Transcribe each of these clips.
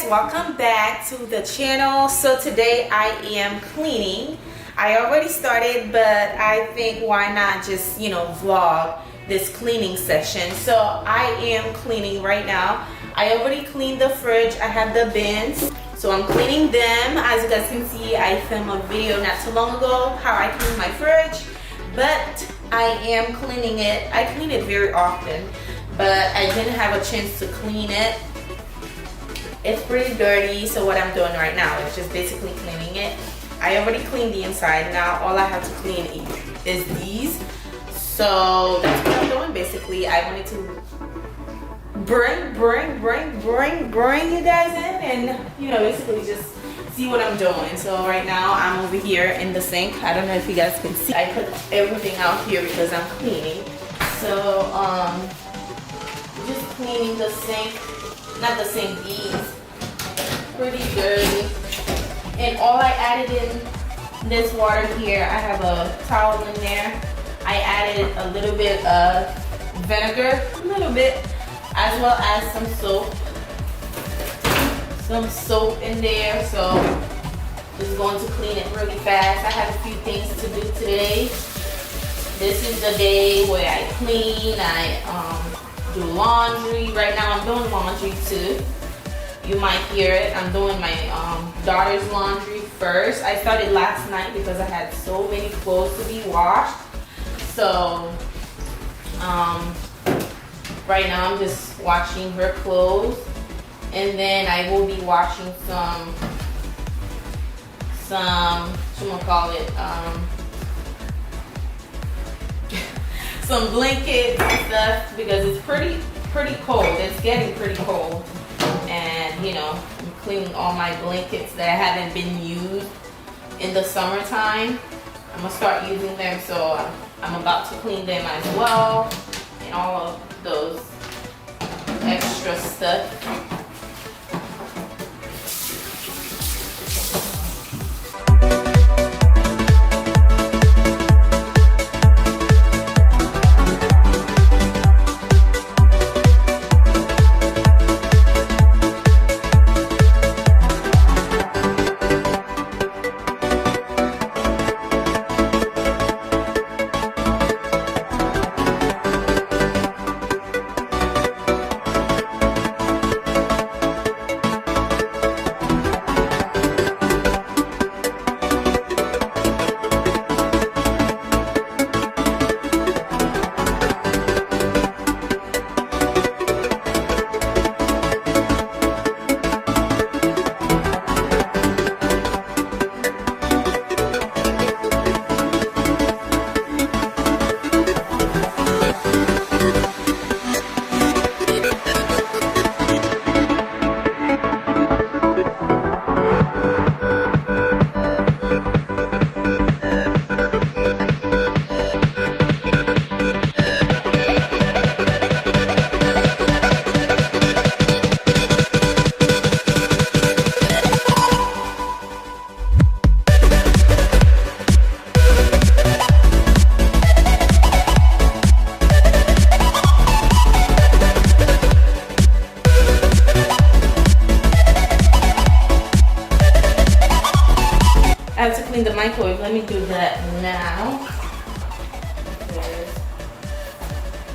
welcome back to the channel. So today I am cleaning. I already started, but I think why not just vlog this cleaning session. So I am cleaning right now. I already cleaned the fridge. I have the bins, so I'm cleaning them. As you guys can see, I filmed a video not too long ago how I clean my fridge, but I am cleaning it. I clean it very often, but I didn't have a chance to clean it. It's pretty dirty, so what I'm doing right now is just basically cleaning it. I already cleaned the inside. Now all I have to clean is these. So that's what I'm doing basically. I wanted to bring you guys in and basically just see what I'm doing. So right now I'm over here in the sink. I don't know if you guys can see. I put everything out here because I'm cleaning. So just cleaning the sink. Not the sink, these. Pretty dirty. And all I added in this water here, I have a towel in there. I added a little bit of vinegar, a little bit, as well as some soap. Some soap in there, so just going to clean it really fast. I have a few things to do today. This is the day where I clean, I do laundry. Right now I'm doing laundry too. You might hear it. I'm doing my daughter's laundry first. I started last night because I had so many clothes to be washed. So right now I'm just washing her clothes, and then I will be washing some some blankets and stuff, because it's pretty cold. It's getting pretty cold, and I'm cleaning all my blankets that haven't been used in the summertime. I'm gonna start using them, so I'm about to clean them as well, and all of those extra stuff. I have to clean the microwave. Let me do that now.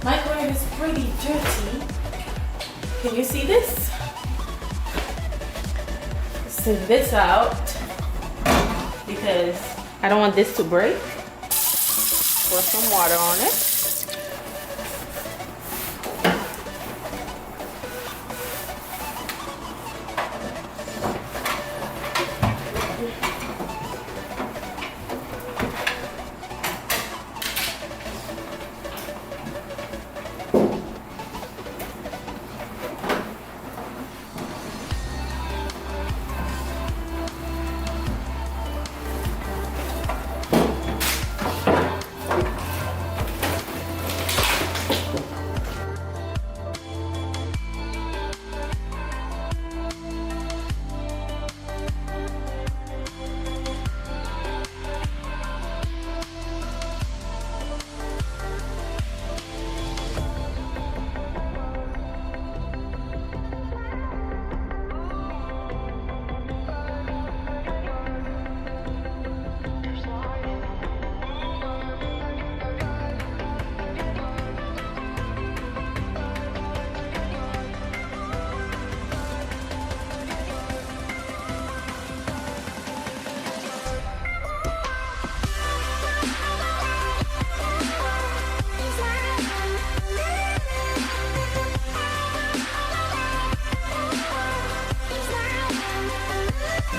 Microwave is pretty dirty. Can you see this? Let's take this out because I don't want this to break. Pour some water on it.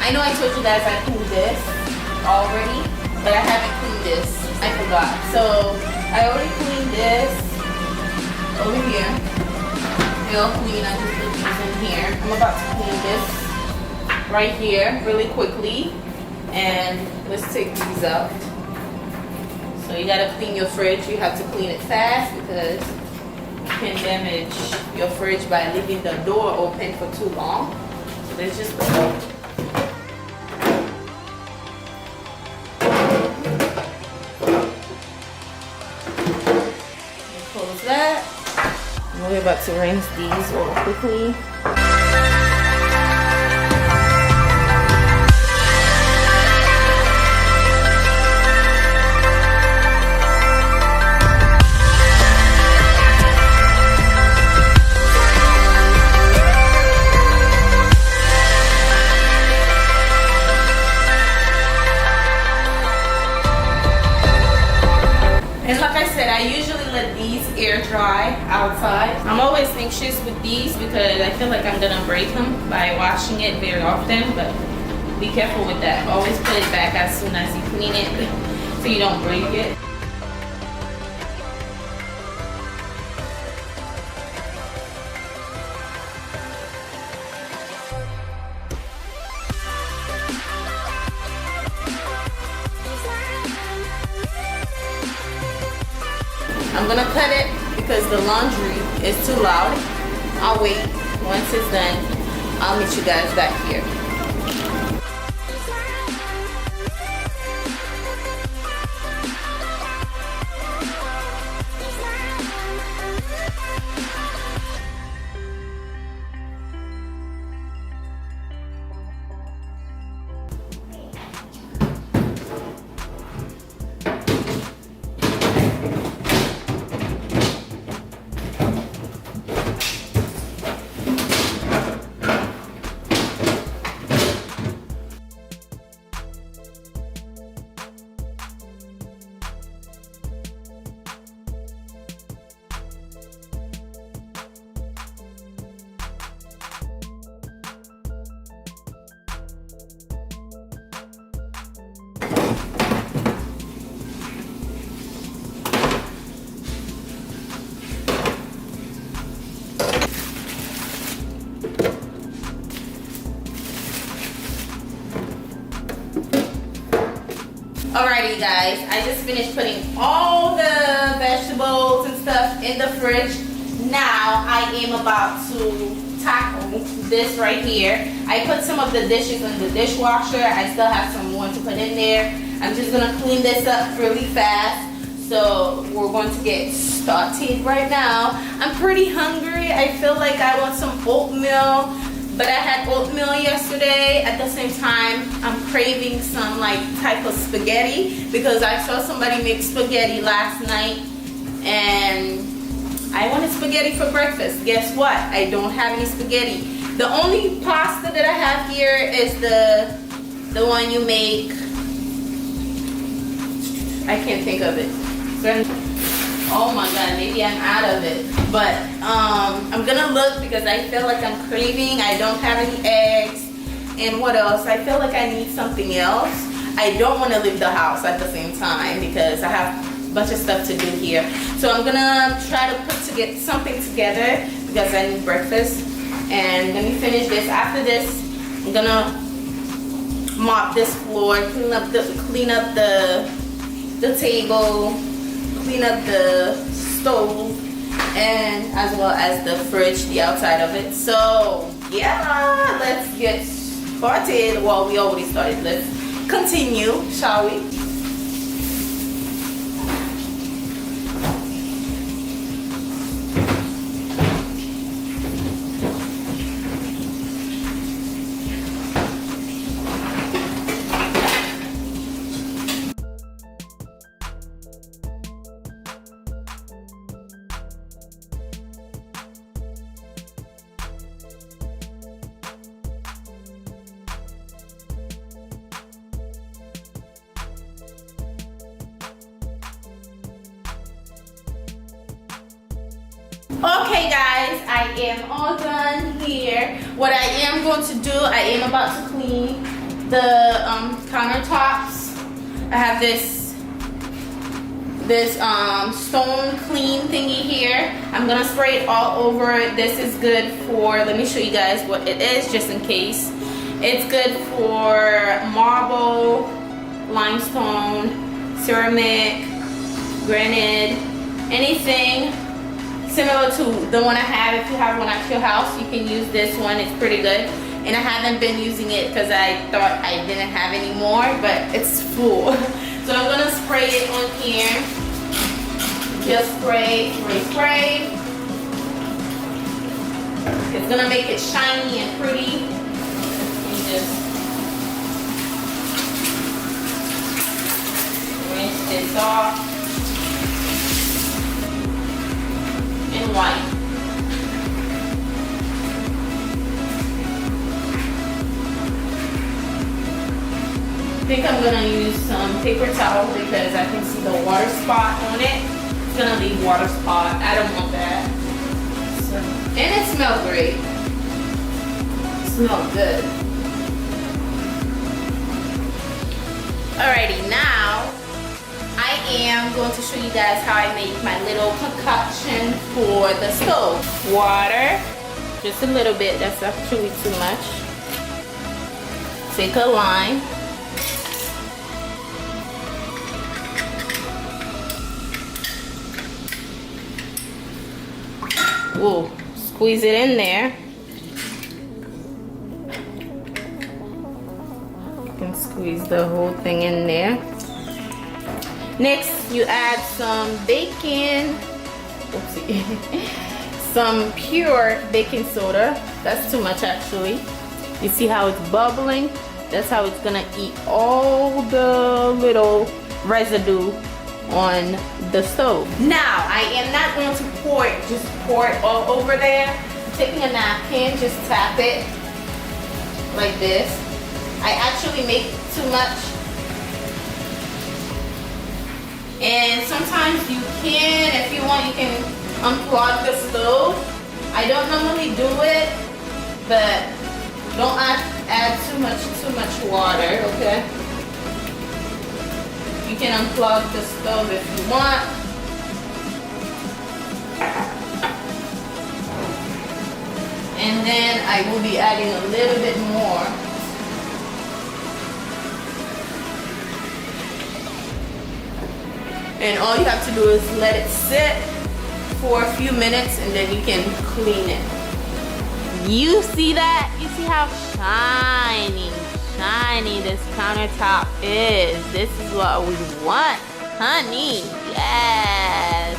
I know I told you guys I cleaned this already, but I haven't cleaned this. I forgot. So I already cleaned this over here. Real clean. I just put these in here. I'm about to clean this right here really quickly. And let's take these out. So you gotta clean your fridge. You have to clean it fast because you can damage your fridge by leaving the door open for too long. So let's just close that. And we're about to rinse these real quickly. And like I said, I usually let these air dry outside. I'm always anxious with these because I feel like I'm gonna break them by washing it very often, but be careful with that. Always put it back as soon as you clean it so you don't break it. I'm gonna cut it because the laundry is too loud. I'll wait. Once it's done, I'll meet you guys back here. Alrighty guys, I just finished putting all the vegetables and stuff in the fridge. Now I am about to tackle this right here. I put some of the dishes in the dishwasher. I still have some more to put in there. I'm just gonna clean this up really fast. So we're going to get started right now. I'm pretty hungry. I feel like I want some oatmeal. But I had oatmeal yesterday. At the same time, I'm craving some like type of spaghetti because I saw somebody make spaghetti last night and I wanted spaghetti for breakfast. Guess what? I don't have any spaghetti. The only pasta that I have here is the one you make. I can't think of it. Oh my god, maybe I'm out of it. But I'm gonna look because I feel like I'm craving. I don't have any eggs. And what else? I feel like I need something else. I don't want to leave the house at the same time because I have a bunch of stuff to do here. So I'm gonna try to get something together because I need breakfast. And let me finish this. After this, I'm gonna mop this floor, clean up the table, clean up the stove, and as well as the fridge, the outside of it. So yeah, let's get started. Well, we already started. Let's continue, shall we? Okay guys, I am all done here. What I am going to do, I am about to clean the countertops. I have this stone clean thingy here. I'm gonna spray it all over. This is good for, let me show you guys what it is just in case. It's good for marble, limestone, ceramic, granite, anything similar to the one I have. If you have one at your house, you can use this one. It's pretty good. And I haven't been using it because I thought I didn't have any more, but it's full. So I'm gonna spray it on here. Just spray, spray, spray. It's gonna make it shiny and pretty. And just rinse this off. And wipe. I think I'm gonna use some paper towel because I can see the water spot on it. It's gonna leave water spot. I don't want that. So, and it smells great. It smells good. Alrighty, now I am going to show you guys how I make my little concoction for the stove. Water, just a little bit. That's actually too much. Take a lime. Ooh, squeeze it in there. You can squeeze the whole thing in there. Next, you add some bacon. Oopsie. Some pure baking soda. That's too much actually. You see how it's bubbling? That's how it's gonna eat all the little residue on the stove. Now, I am not going to pour it, just pour it all over there. Taking a napkin, just tap it like this. I actually make too much. And sometimes you can, if you want, you can unplug the stove. I don't normally do it, but don't add too much water, okay? You can unplug the stove if you want. And then I will be adding a little bit more. And all you have to do is let it sit for a few minutes and then you can clean it. You see that? You see how shiny this countertop is. This is what we want, honey. Yes.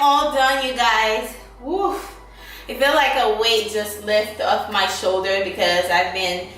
am all done, you guys. Woo. It feels like a weight just lifted off my shoulder because I've been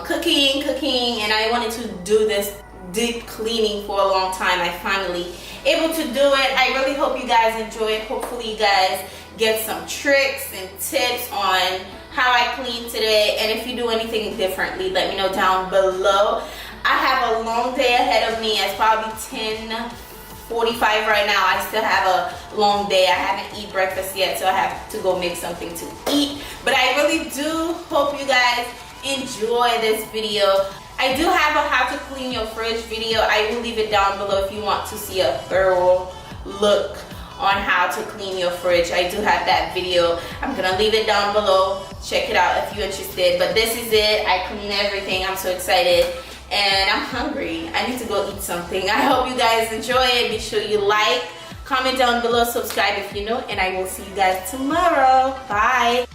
cooking, and I wanted to do this deep cleaning for a long time. I finally able to do it. I really hope you guys enjoy it. Hopefully you guys get some tricks and tips on how I clean today, and if you do anything differently, let me know down below. I have a long day ahead of me. It's probably 10:45 right now. I still have a long day. I haven't eaten breakfast yet, so I have to go make something to eat. But I really do hope you guys enjoy this video. I do have a how to clean your fridge video. I will leave it down below if you want to see a thorough look on how to clean your fridge. I do have that video. I'm gonna leave it down below. Check it out if you're interested. But this is it. I clean everything. I'm so excited and I'm hungry. I need to go eat something. I hope you guys enjoy it. Be sure you like, comment down below, subscribe if you're new, and I will see you guys tomorrow. Bye.